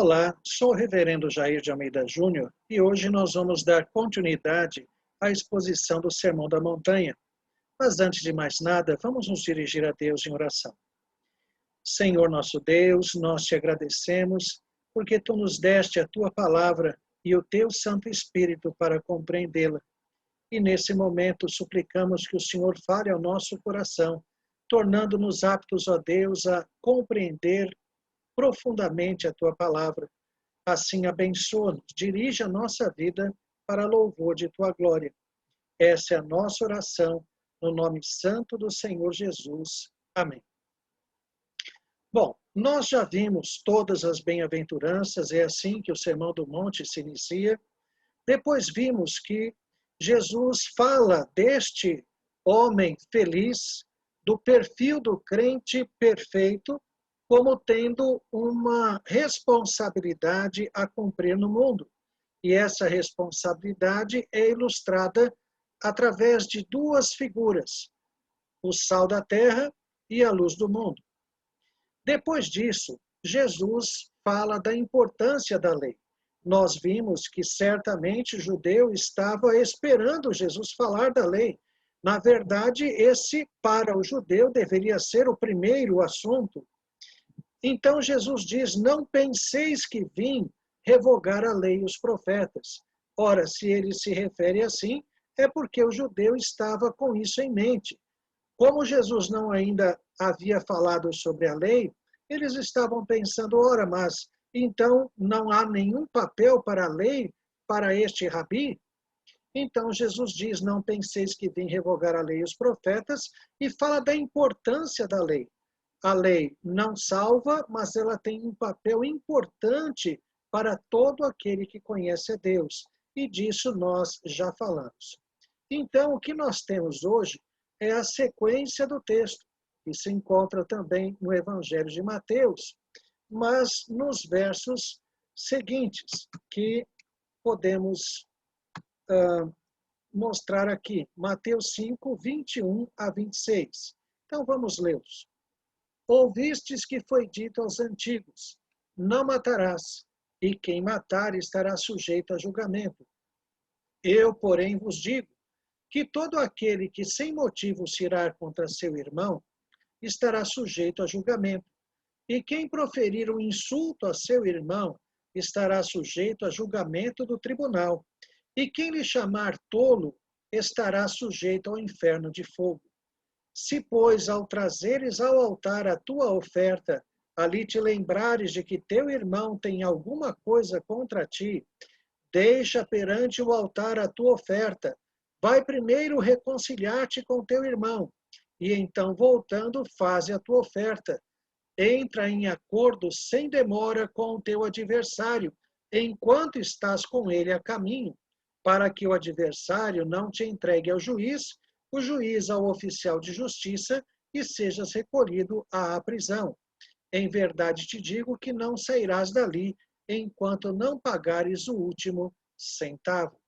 Olá, sou o reverendo Jair de Almeida Júnior e hoje nós vamos dar continuidade à exposição do Sermão da Montanha. Mas antes de mais nada, vamos nos dirigir a Deus em oração. Senhor nosso Deus, nós te agradecemos porque tu nos deste a tua palavra e o teu Santo Espírito para compreendê-la. E nesse momento suplicamos que o Senhor fale ao nosso coração, tornando-nos aptos, ó Deus, a compreender profundamente a tua palavra. Assim, abençoa-nos, dirige a nossa vida para louvor de tua glória. Essa é a nossa oração, no nome santo do Senhor Jesus. Amém. Bom, nós já vimos todas as bem-aventuranças, é assim que o Sermão do Monte se inicia. Depois vimos que Jesus fala deste homem feliz, do perfil do crente perfeito, como tendo uma responsabilidade a cumprir no mundo. E essa responsabilidade é ilustrada através de duas figuras, o sal da terra e a luz do mundo. Depois disso, Jesus fala da importância da lei. Nós vimos que certamente o judeu estava esperando Jesus falar da lei. Na verdade, esse, para o judeu, deveria ser o primeiro assunto. Então Jesus diz, não penseis que vim revogar a lei e os profetas. Ora, se ele se refere assim, é porque o judeu estava com isso em mente. Como Jesus não ainda havia falado sobre a lei, eles estavam pensando, ora, mas então não há nenhum papel para a lei para este rabi? Então Jesus diz, não penseis que vim revogar a lei e os profetas, e fala da importância da lei. A lei não salva, mas ela tem um papel importante para todo aquele que conhece a Deus. E disso nós já falamos. Então, o que nós temos hoje é a sequência do texto, que se encontra também no Evangelho de Mateus, mas nos versos seguintes, que podemos mostrar aqui. Mateus 5, 21 a 26. Então, vamos lê-los. Ouvistes que foi dito aos antigos, não matarás, e quem matar estará sujeito a julgamento. Eu, porém, vos digo que todo aquele que sem motivo se irá contra seu irmão estará sujeito a julgamento. E quem proferir um insulto a seu irmão estará sujeito a julgamento do tribunal. E quem lhe chamar tolo estará sujeito ao inferno de fogo. Se, pois, ao trazeres ao altar a tua oferta, ali te lembrares de que teu irmão tem alguma coisa contra ti, deixa perante o altar a tua oferta. Vai primeiro reconciliar-te com teu irmão, e então, voltando, faze a tua oferta. Entra em acordo sem demora com o teu adversário, enquanto estás com ele a caminho, para que o adversário não te entregue ao juiz, o juiz ao oficial de justiça, e sejas recolhido à prisão. Em verdade te digo que não sairás dali, enquanto não pagares o último centavo.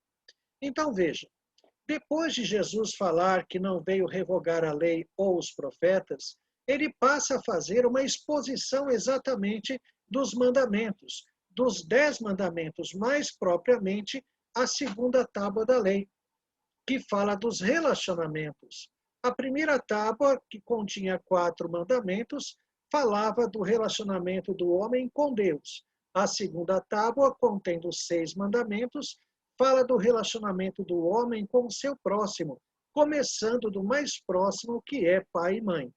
Então veja, depois de Jesus falar que não veio revogar a lei ou os profetas, ele passa a fazer uma exposição exatamente dos mandamentos, dos 10 mandamentos, mais propriamente a segunda tábua da lei, que fala dos relacionamentos. A primeira tábua, que continha 4 mandamentos, falava do relacionamento do homem com Deus. A segunda tábua, contendo 6 mandamentos, fala do relacionamento do homem com o seu próximo, começando do mais próximo, que é pai e mãe.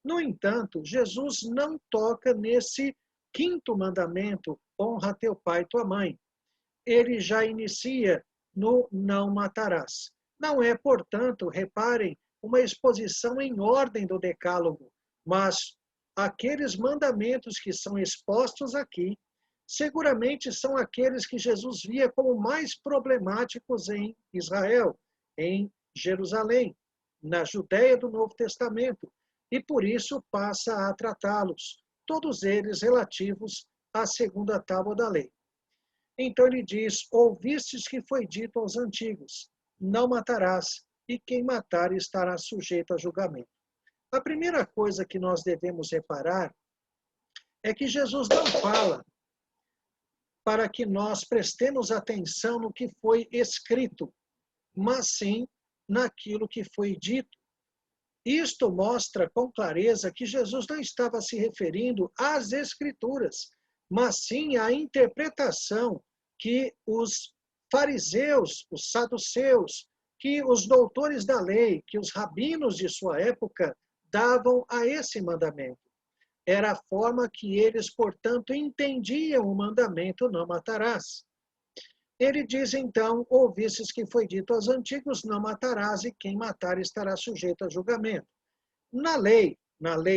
No entanto, Jesus não toca nesse 5º mandamento, honra teu pai e tua mãe. Ele já inicia no não matarás. Não é, portanto, reparem, uma exposição em ordem do decálogo, mas aqueles mandamentos que são expostos aqui, seguramente são aqueles que Jesus via como mais problemáticos em Israel, em Jerusalém, na Judéia do Novo Testamento, e por isso passa a tratá-los, todos eles relativos à segunda tábua da lei. Então ele diz, ouvistes que foi dito aos antigos, não matarás, e quem matar estará sujeito a julgamento. A primeira coisa que nós devemos reparar é que Jesus não fala para que nós prestemos atenção no que foi escrito, mas sim naquilo que foi dito. Isto mostra com clareza que Jesus não estava se referindo às Escrituras, mas sim à interpretação que os fariseus, os saduceus, que os doutores da lei, que os rabinos de sua época davam a esse mandamento. Era a forma que eles, portanto, entendiam o mandamento: não matarás. Ele diz, então, ouvistes que foi dito aos antigos: não matarás, e quem matar estará sujeito a julgamento. Na lei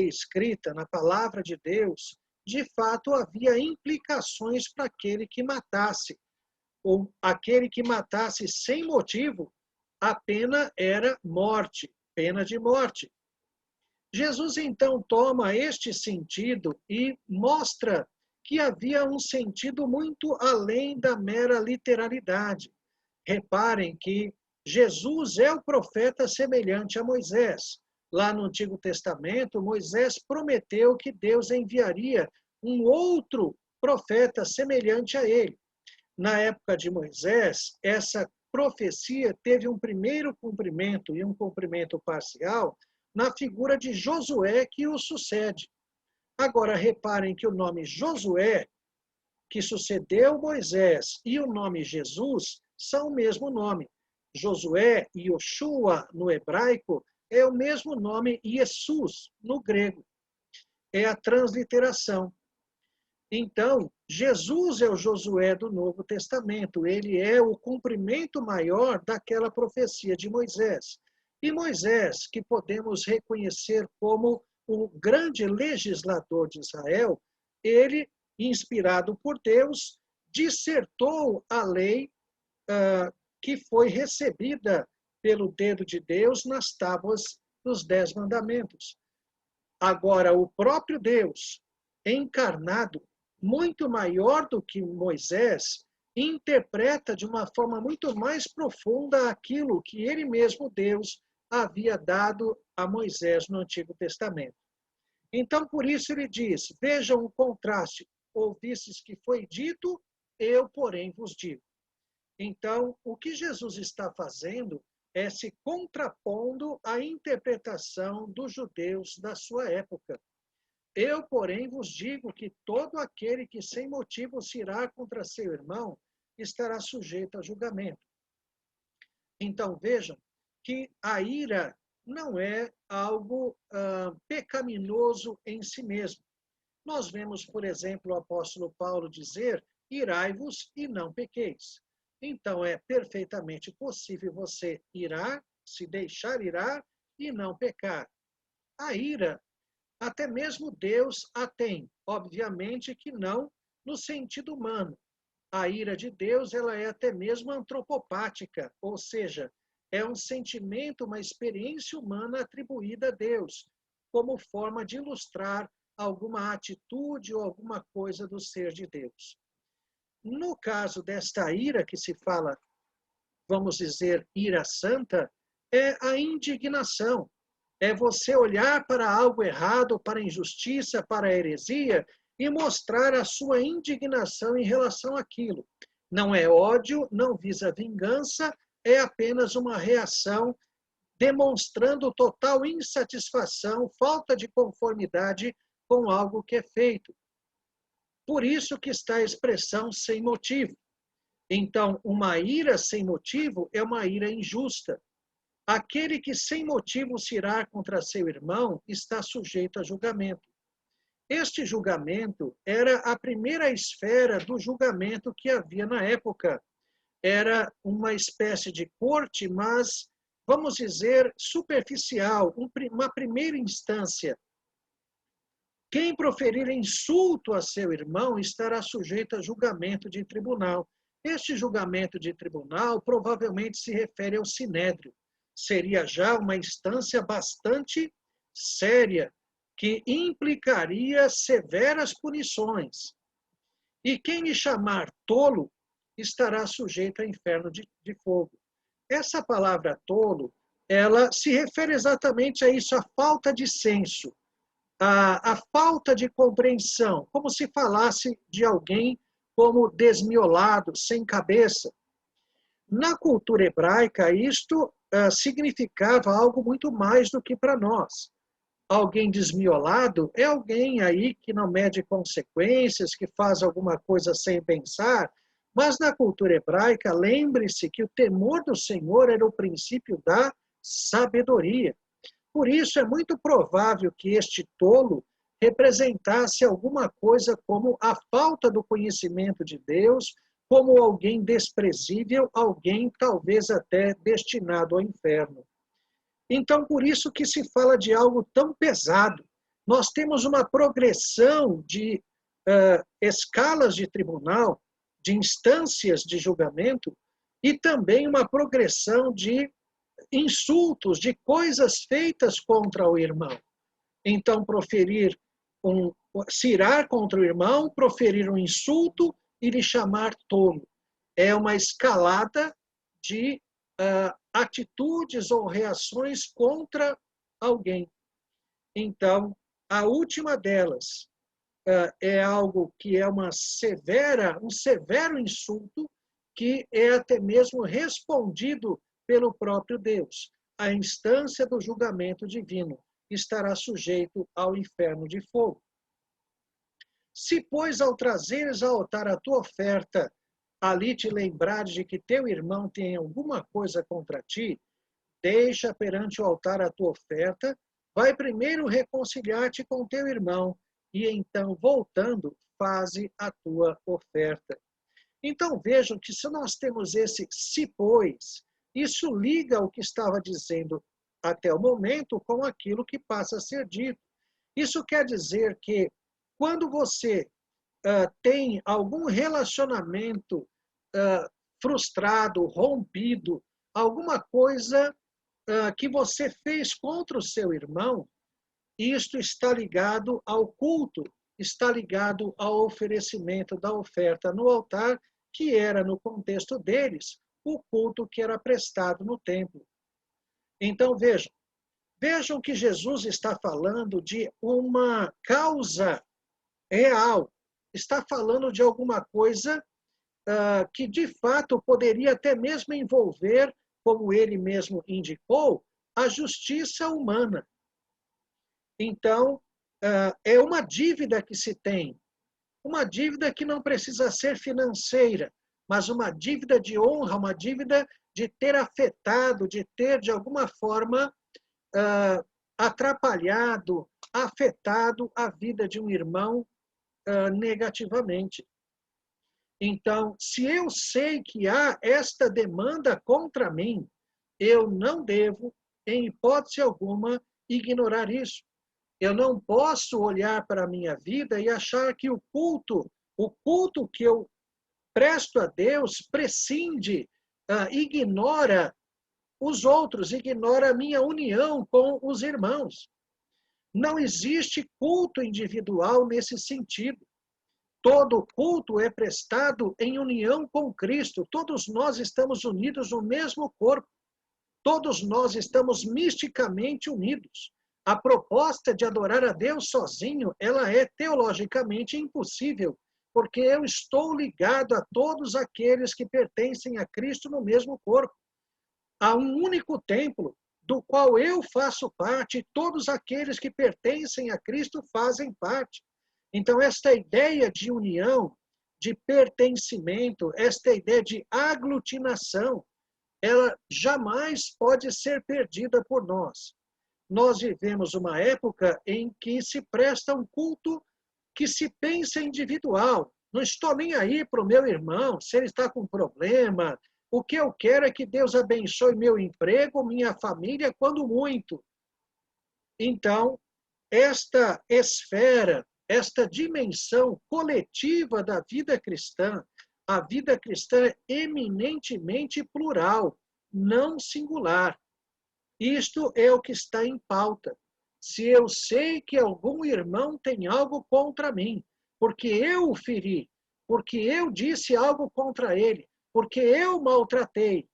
escrita, na palavra de Deus, de fato havia implicações para aquele que matasse. Ou aquele que matasse sem motivo, a pena era morte, pena de morte. Jesus então toma este sentido e mostra que havia um sentido muito além da mera literalidade. Reparem que Jesus é o profeta semelhante a Moisés. Lá no Antigo Testamento, Moisés prometeu que Deus enviaria um outro profeta semelhante a ele. Na época de Moisés, essa profecia teve um primeiro cumprimento e um cumprimento parcial na figura de Josué, que o sucede. Agora, reparem que o nome Josué, que sucedeu Moisés, e o nome Jesus são o mesmo nome. Josué e Yoshua, no hebraico, é o mesmo nome Jesus, no grego. É a transliteração. Então, Jesus é o Josué do Novo Testamento. Ele é o cumprimento maior daquela profecia de Moisés. E Moisés, que podemos reconhecer como o grande legislador de Israel, ele, inspirado por Deus, dissertou a lei que foi recebida pelo dedo de Deus nas tábuas dos 10 mandamentos. Agora, o próprio Deus, encarnado, muito maior do que Moisés, interpreta de uma forma muito mais profunda aquilo que ele mesmo, Deus, havia dado a Moisés no Antigo Testamento. Então, por isso ele diz, vejam o contraste, ouvistes que foi dito, eu, porém, vos digo. Então, o que Jesus está fazendo é se contrapondo à interpretação dos judeus da sua época. Eu, porém, vos digo que todo aquele que sem motivo se irá contra seu irmão estará sujeito a julgamento. Então, vejam que a ira não é algo pecaminoso em si mesmo. Nós vemos, por exemplo, o apóstolo Paulo dizer, irai-vos e não pequeis. Então, é perfeitamente possível você irar, se deixar irar e não pecar. A ira, até mesmo Deus a tem. Obviamente que não no sentido humano. A ira de Deus, ela é até mesmo antropopática, ou seja, é um sentimento, uma experiência humana atribuída a Deus, como forma de ilustrar alguma atitude ou alguma coisa do ser de Deus. No caso desta ira que se fala, vamos dizer, ira santa, é a indignação. É você olhar para algo errado, para a injustiça, para a heresia e mostrar a sua indignação em relação àquilo. Não é ódio, não visa vingança, é apenas uma reação demonstrando total insatisfação, falta de conformidade com algo que é feito. Por isso que está a expressão sem motivo. Então, uma ira sem motivo é uma ira injusta. Aquele que sem motivo se irá contra seu irmão está sujeito a julgamento. Este julgamento era a primeira esfera do julgamento que havia na época. Era uma espécie de corte, mas, vamos dizer, superficial, uma primeira instância. Quem proferir insulto a seu irmão estará sujeito a julgamento de tribunal. Este julgamento de tribunal provavelmente se refere ao sinédrio. Seria já uma instância bastante séria, que implicaria severas punições. E quem lhe chamar tolo estará sujeito ao inferno de fogo. Essa palavra tolo, ela se refere exatamente a isso, a falta de senso, a falta de compreensão, como se falasse de alguém como desmiolado, sem cabeça. Na cultura hebraica, isto significava algo muito mais do que para nós. Alguém desmiolado é alguém aí que não mede consequências, que faz alguma coisa sem pensar, mas na cultura hebraica, lembre-se que o temor do Senhor era o princípio da sabedoria. Por isso, é muito provável que este tolo representasse alguma coisa como a falta do conhecimento de Deus, como alguém desprezível, alguém talvez até destinado ao inferno. Então, por isso que se fala de algo tão pesado. Nós temos uma progressão de escalas de tribunal, de instâncias de julgamento, e também uma progressão de insultos, de coisas feitas contra o irmão. Então, cirar contra o irmão, proferir um insulto e lhe chamar tolo. É uma escalada de atitudes ou reações contra alguém. Então, a última delas é algo que é um severo insulto, que é até mesmo respondido pelo próprio Deus. A instância do julgamento divino estará sujeito ao inferno de fogo. Se, pois, ao trazeres ao altar a tua oferta, ali te lembrares de que teu irmão tem alguma coisa contra ti, deixa perante o altar a tua oferta, vai primeiro reconciliar-te com teu irmão, e então, voltando, faze a tua oferta. Então, vejam que se nós temos esse se pois, isso liga o que estava dizendo até o momento com aquilo que passa a ser dito. Isso quer dizer que quando você tem algum relacionamento frustrado, rompido, alguma coisa que você fez contra o seu irmão, isto está ligado ao culto, está ligado ao oferecimento da oferta no altar, que era, no contexto deles, o culto que era prestado no templo. Então, vejam que Jesus está falando de uma causa real, está falando de alguma coisa que, de fato, poderia até mesmo envolver, como ele mesmo indicou, a justiça humana. Então, é uma dívida que se tem, uma dívida que não precisa ser financeira, mas uma dívida de honra, uma dívida de ter afetado, de ter, de alguma forma, atrapalhado, afetado a vida de um irmão negativamente. Então, se eu sei que há esta demanda contra mim, eu não devo, em hipótese alguma, ignorar isso. Eu não posso olhar para a minha vida e achar que o culto que eu presto a Deus, prescinde, ignora os outros, ignora a minha união com os irmãos. Não existe culto individual nesse sentido. Todo culto é prestado em união com Cristo. Todos nós estamos unidos no mesmo corpo. Todos nós estamos misticamente unidos. A proposta de adorar a Deus sozinho, ela é teologicamente impossível, porque eu estou ligado a todos aqueles que pertencem a Cristo no mesmo corpo. Há um único templo, do qual eu faço parte, e todos aqueles que pertencem a Cristo fazem parte. Então, esta ideia de união, de pertencimento, esta ideia de aglutinação, ela jamais pode ser perdida por nós. Nós vivemos uma época em que se presta um culto que se pensa individual. Não estou nem aí para o meu irmão, se ele está com problema. O que eu quero é que Deus abençoe meu emprego, minha família, quando muito. Então, esta esfera, esta dimensão coletiva da vida cristã, a vida cristã é eminentemente plural, não singular. Isto é o que está em pauta. Se eu sei que algum irmão tem algo contra mim, porque eu o feri, porque eu disse algo contra ele, porque eu maltratei,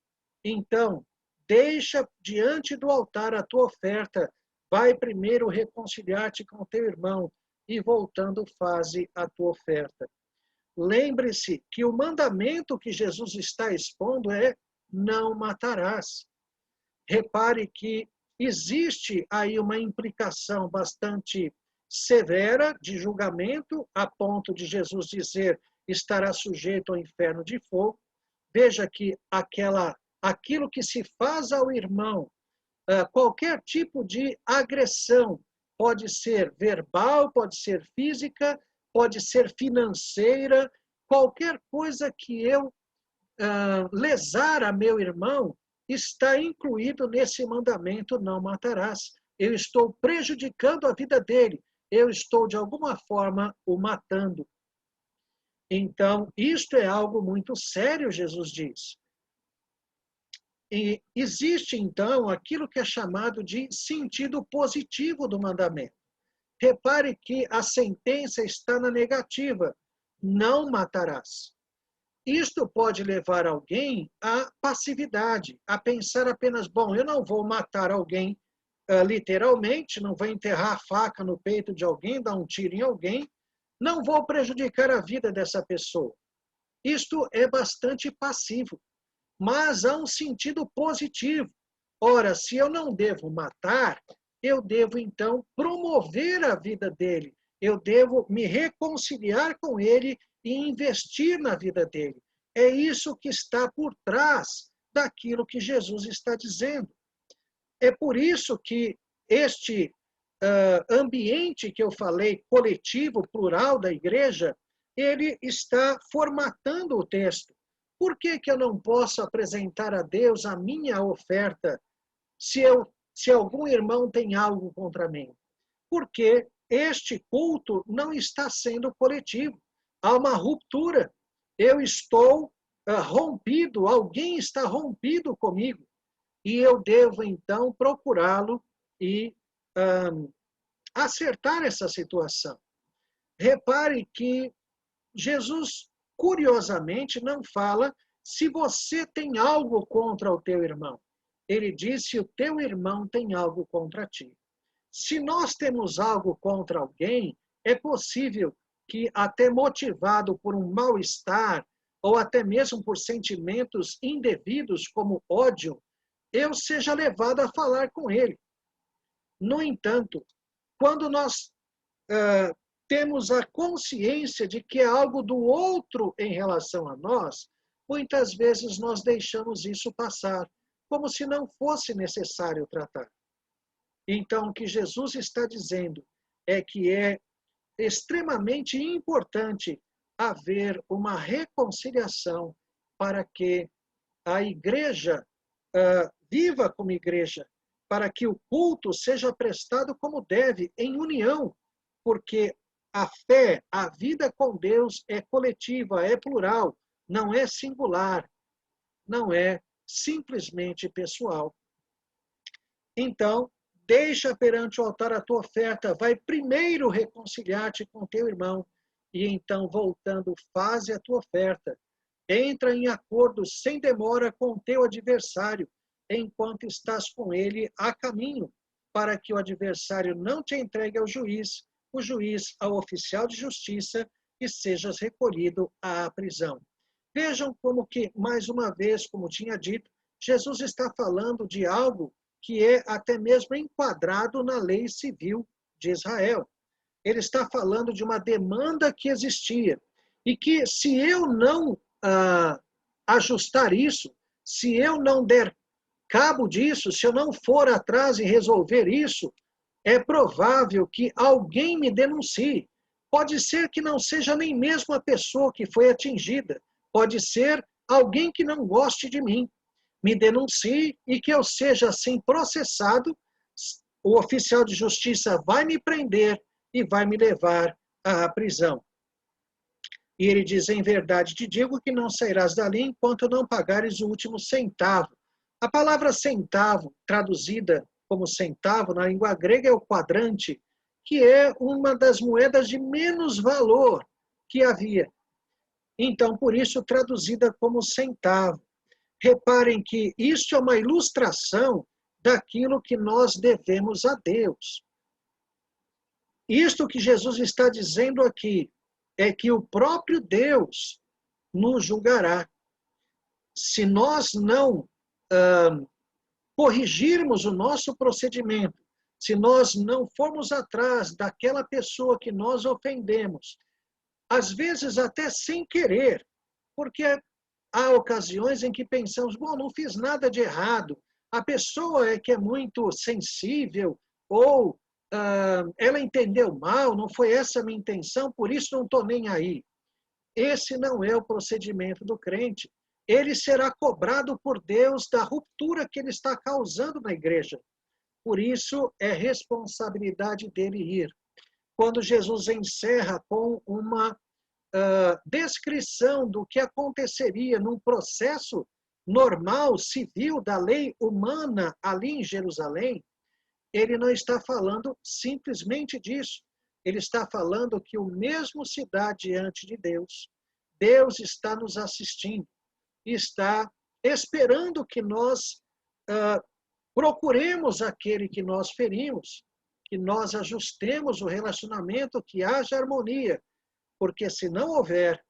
então, deixa diante do altar a tua oferta, vai primeiro reconciliar-te com teu irmão e voltando faze a tua oferta. lembre-se que o mandamento que Jesus está expondo é: não matarás. Repare que existe aí uma implicação bastante severa de julgamento, a ponto de Jesus dizer: estará sujeito ao inferno de fogo. Veja que aquilo que se faz ao irmão, qualquer tipo de agressão, pode ser verbal, pode ser física, pode ser financeira, qualquer coisa que eu lesar a meu irmão, está incluído nesse mandamento: não matarás. Eu estou prejudicando a vida dele, eu estou de alguma forma o matando. Então, isto é algo muito sério, Jesus diz. E existe, então, aquilo que é chamado de sentido positivo do mandamento. Repare que a sentença está na negativa: não matarás. Isto pode levar alguém à passividade, a pensar apenas: bom, eu não vou matar alguém literalmente, não vou enterrar a faca no peito de alguém, dar um tiro em alguém, não vou prejudicar a vida dessa pessoa. Isto é bastante passivo, mas há um sentido positivo. Ora, se eu não devo matar, eu devo então promover a vida dele, eu devo me reconciliar com ele e investir na vida dele. É isso que está por trás daquilo que Jesus está dizendo. É por isso que este ambiente que eu falei, coletivo, plural da igreja, ele está formatando o texto. Por que eu não posso apresentar a Deus a minha oferta se algum irmão tem algo contra mim? Porque este culto não está sendo coletivo. Há uma ruptura. Eu estou rompido, alguém está rompido comigo. E eu devo, então, procurá-lo e acertar essa situação. Repare que Jesus, curiosamente, não fala se você tem algo contra o teu irmão. Ele diz se o teu irmão tem algo contra ti. Se nós temos algo contra alguém, é possível que, até motivado por um mal-estar, ou até mesmo por sentimentos indevidos, como ódio, eu seja levado a falar com ele. No entanto, quando nós temos a consciência de que é algo do outro em relação a nós, muitas vezes nós deixamos isso passar, como se não fosse necessário tratar. Então, o que Jesus está dizendo é que é extremamente importante haver uma reconciliação para que a igreja viva como igreja, para que o culto seja prestado como deve, em união, porque a fé, a vida com Deus é coletiva, é plural, não é singular, não é simplesmente pessoal. Então, deixa perante o altar a tua oferta, vai primeiro reconciliar-te com teu irmão, e então, voltando, faze a tua oferta. Entra em acordo sem demora com teu adversário, enquanto estás com ele a caminho, para que o adversário não te entregue ao juiz, o juiz ao oficial de justiça, e sejas recolhido à prisão. Vejam como que, mais uma vez, como tinha dito, Jesus está falando de algo que é até mesmo enquadrado na lei civil de Israel. Ele está falando de uma demanda que existia, e que, se eu não ajustar isso, se eu não der cabo disso, se eu não for atrás e resolver isso, é provável que alguém me denuncie. Pode ser que não seja nem mesmo a pessoa que foi atingida, pode ser alguém que não goste de mim, me denuncie e que eu seja assim processado, o oficial de justiça vai me prender e vai me levar à prisão. E ele diz: em verdade te digo que não sairás dali enquanto não pagares o último centavo. A palavra centavo, traduzida como centavo na língua grega, é o quadrante, que é uma das moedas de menos valor que havia. Então, por isso, traduzida como centavo. Reparem que isso é uma ilustração daquilo que nós devemos a Deus. Isto que Jesus está dizendo aqui é que o próprio Deus nos julgará. Se nós não corrigirmos o nosso procedimento, se nós não formos atrás daquela pessoa que nós ofendemos, às vezes até sem querer, porque há ocasiões em que pensamos, bom, não fiz nada de errado, a pessoa é que é muito sensível, ou ela entendeu mal, não foi essa a minha intenção, por isso não estou nem aí. Esse não é o procedimento do crente. Ele será cobrado por Deus da ruptura que ele está causando na igreja. Por isso, é responsabilidade dele ir. Quando Jesus encerra com uma descrição do que aconteceria num processo normal, civil, da lei humana ali em Jerusalém, ele não está falando simplesmente disso. Ele está falando que o mesmo se dá diante de Deus. Deus está nos assistindo, está esperando que nós procuremos aquele que nós ferimos, que nós ajustemos o relacionamento, que haja harmonia, porque se não houver,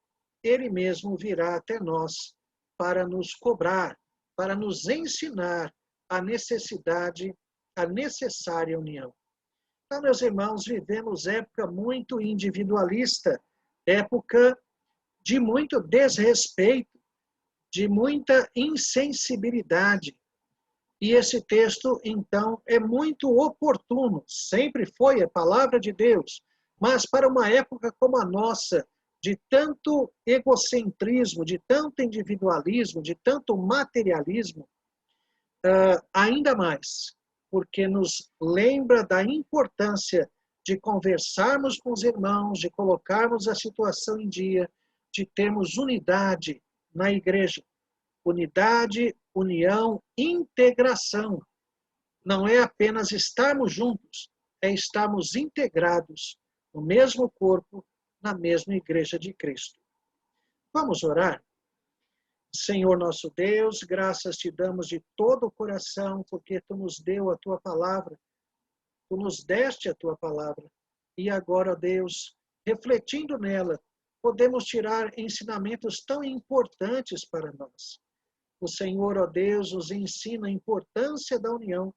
ele mesmo virá até nós para nos cobrar, para nos ensinar a necessidade, a necessária união. Então, meus irmãos, vivemos época muito individualista, época de muito desrespeito, de muita insensibilidade. E esse texto, então, é muito oportuno, sempre foi a palavra de Deus, mas para uma época como a nossa, de tanto egocentrismo, de tanto individualismo, de tanto materialismo, ainda mais, porque nos lembra da importância de conversarmos com os irmãos, de colocarmos a situação em dia, de termos unidade na igreja. Unidade, união, integração. Não é apenas estarmos juntos, é estarmos integrados no mesmo corpo, na mesma igreja de Cristo. Vamos orar? Senhor nosso Deus, graças te damos de todo o coração, porque tu nos deu a tua palavra, tu nos deste a tua palavra, e agora, Deus, refletindo nela, podemos tirar ensinamentos tão importantes para nós. O Senhor, ó Deus, nos ensina a importância da união,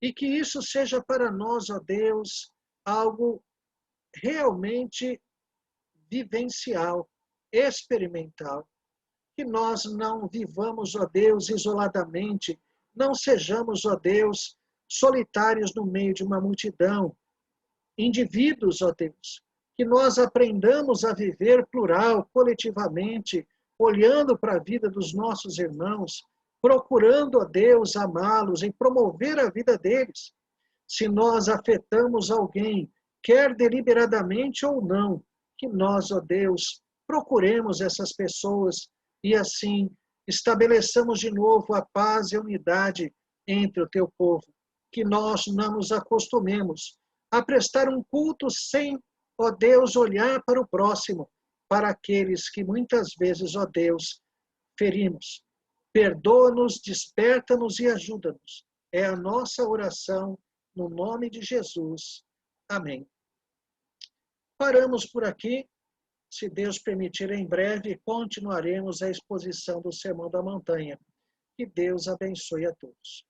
e que isso seja para nós, ó Deus, algo realmente vivencial, experimental. Que nós não vivamos, ó Deus, isoladamente, não sejamos, ó Deus, solitários no meio de uma multidão, indivíduos, ó Deus, que nós aprendamos a viver plural, coletivamente, olhando para a vida dos nossos irmãos, procurando, ó Deus, amá-los e promover a vida deles. Se nós afetamos alguém, quer deliberadamente ou não, que nós, ó Deus, procuremos essas pessoas e assim estabeleçamos de novo a paz e a unidade entre o teu povo. Que nós não nos acostumemos a prestar um culto sem, ó Deus, olhar para o próximo, para aqueles que muitas vezes, ó Deus, ferimos. Perdoa-nos, desperta-nos e ajuda-nos. É a nossa oração no nome de Jesus. Amém. Paramos por aqui. Se Deus permitir, em breve continuaremos a exposição do Sermão da Montanha. Que Deus abençoe a todos.